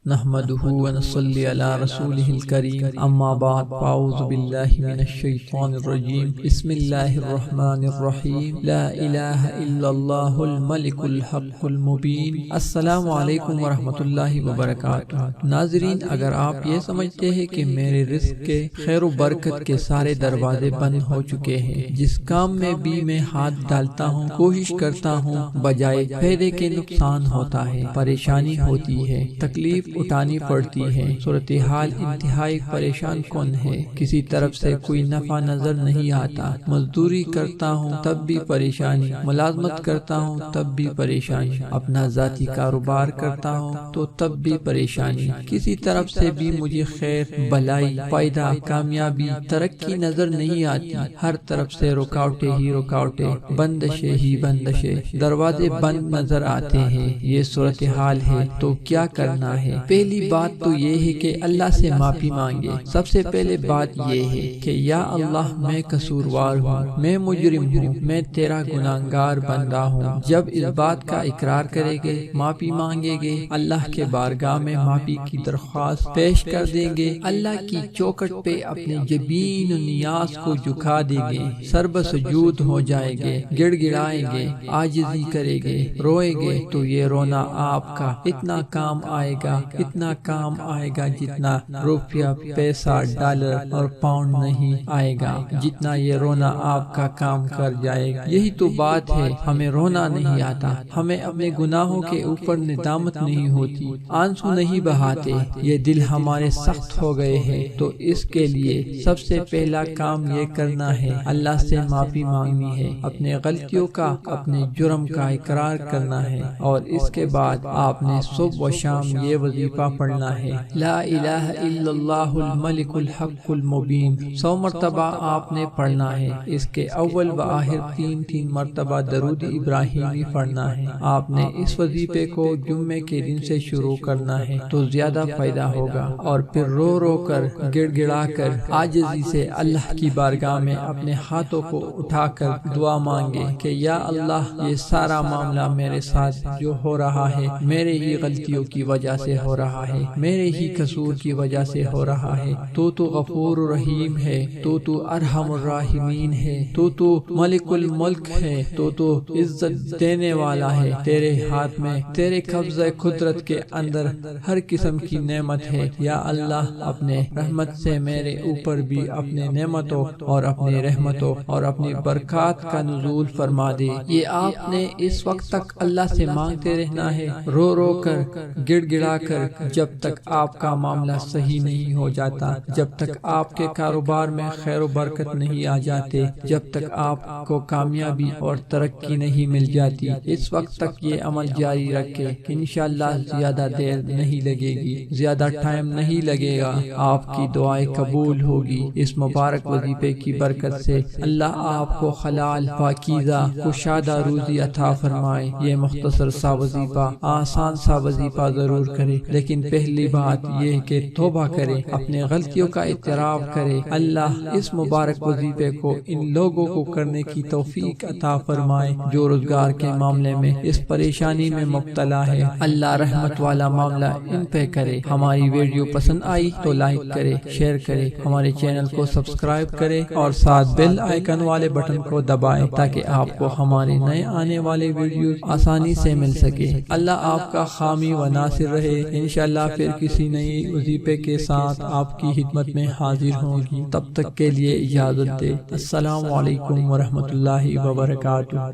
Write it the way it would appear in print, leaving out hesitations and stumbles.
نحمده ونصلي على رسوله الكريم اما بعد فاعوذ بالله من الشيطان الرجيم بسم الله الرحمن الرحيم لا الہ الا اللہ الملک الحق المبین۔ السلام علیکم ورحمۃ اللہ وبرکاتہ۔ ناظرین، اگر آپ یہ سمجھتے ہیں کہ میرے رزق کے خیر و برکت کے سارے دروازے بند ہو چکے ہیں، جس کام میں بھی میں ہاتھ ڈالتا ہوں کوشش کرتا ہوں بجائے فائدے کے نقصان ہوتا ہے، پریشانی ہوتی ہے، تکلیف اٹھانی پڑتی ہے، صورتحال انتہائی پریشان کن ہے، کسی طرف سے کوئی نفع نظر نہیں آتا، مزدوری کرتا ہوں تب بھی پریشانی، ملازمت کرتا ہوں تب بھی پریشانی، اپنا ذاتی کاروبار کرتا ہوں تو تب بھی پریشانی، کسی طرف سے بھی مجھے خیر، بھلائی، فائدہ، کامیابی، ترقی نظر نہیں آتی، ہر طرف سے رکاوٹیں ہی رکاوٹیں، بندشیں ہی بندشیں، دروازے بند نظر آتے ہیں۔ یہ صورتحال ہے تو کیا کرنا ہے؟ پہلی بات تو یہ ہے کہ اللہ سے معافی مانگے۔ سب سے پہلے بات یہ ہے کہ یا اللہ، میں قصوروار ہوں، میں مجرم ہوں، میں تیرا گناہگار بندہ ہوں۔ جب اس بات کا اقرار کریں گے، معافی مانگیں گے، اللہ کے بارگاہ میں معافی کی درخواست پیش کر دیں گے، اللہ کی چوکھٹ پہ اپنے جبین و نیاز کو جھکا دیں گے، سر بسجود ہو جائیں گے، گڑ گڑائیں گے، عاجزی کریں گے، روئیں گے، تو یہ رونا آپ کا اتنا کام آئے گا، اتنا کام آئے گا جتنا روپیہ، پیسہ، ڈالر اور پاؤنڈ نہیں آئے گا، جتنا یہ رونا آپ کا کام کر جائے گا۔ یہی تو بات ہے، ہمیں رونا نہیں آتا، ہمیں اپنے گناہوں کے اوپر ندامت نہیں ہوتی، آنسو نہیں بہاتے، یہ دل ہمارے سخت ہو گئے ہیں۔ تو اس کے لیے سب سے پہلا کام یہ کرنا ہے، اللہ سے معافی مانگنی ہے، اپنے غلطیوں کا، اپنے جرم کا اقرار کرنا ہے، اور اس کے بعد آپ نے صبح و شام یہ وظیفہ پڑھنا ہے، لا الہ الا اللہ الملک الحق المبین، 100 مرتبہ آپ نے پڑھنا ہے۔ اس کے اول و آخر 3 مرتبہ درود ابراہیمی پڑھنا ہے۔ آپ نے اس وظیفے کو جمعے کے دن سے شروع کرنا ہے تو زیادہ فائدہ ہوگا، اور پھر رو رو کر، گڑ گڑا کر، عاجزی سے اللہ کی بارگاہ میں اپنے ہاتھوں کو اٹھا کر دعا مانگے کہ یا اللہ، یہ سارا معاملہ میرے ساتھ جو ہو رہا ہے میرے ہی غلطیوں کی وجہ سے ہو رہا ہے، میرے ہی قصور کی وجہ سے ہو رہا ہے، تو غفور رحیم ہے، تو ارحم الراحمین ہے، تو ملک الملک ہے، تو عزت دینے والا ہے، تیرے ہاتھ میں، تیرے قبضہ قدرت کے اندر ہر قسم کی نعمت ہے، یا اللہ اپنے رحمت سے میرے اوپر بھی اپنے نعمتوں اور اپنی رحمتوں اور اپنی برکات کا نزول فرما دے۔ یہ آپ نے اس وقت تک اللہ سے مانگتے رہنا ہے، رو رو کر، گڑ گڑا کر، جب تک آپ کا معاملہ صحیح نہیں ہو جاتا، جب تک آپ کے کاروبار میں خیر و برکت نہیں آ جاتے، جب تک آپ کو کامیابی اور ترقی نہیں مل جاتی، اس وقت تک یہ عمل جاری رکھے، انشاءاللہ زیادہ دیر نہیں لگے گی، زیادہ ٹائم نہیں لگے گا، آپ کی دعائیں قبول ہوگی۔ اس مبارک وظیفے کی برکت سے اللہ آپ کو حلال، پاکیزہ، کشادہ روزی عطا فرمائے۔ یہ مختصر سا وظیفہ، آسان سا وظیفہ ضرور کرے، لیکن پہلی بات یہ کہ توبہ کرے، اپنے غلطیوں کا اعتراف کرے۔ اللہ اس مبارک وظیفے کو ان لوگوں کو کرنے کی توفیق عطا فرمائے جو روزگار کے معاملے میں اس پریشانی میں مبتلا ہے۔ اللہ رحمت والا معاملہ ان پہ کرے۔ ہماری ویڈیو پسند آئی تو لائک کرے، شیئر کرے، ہمارے چینل کو سبسکرائب کرے اور ساتھ بیل آئیکن والے بٹن کو دبائیں تاکہ آپ کو ہمارے نئے آنے والے ویڈیو آسانی سے مل سکے۔ اللہ آپ کا حامی و ناصر رہے۔ انشاءاللہ پھر کسی نئی وظیفے کے ساتھ آپ کی خدمت میں حاضر ہوں گی، تب تک کے لیے اجازت دے۔ السلام علیکم ورحمۃ اللہ وبرکاتہ۔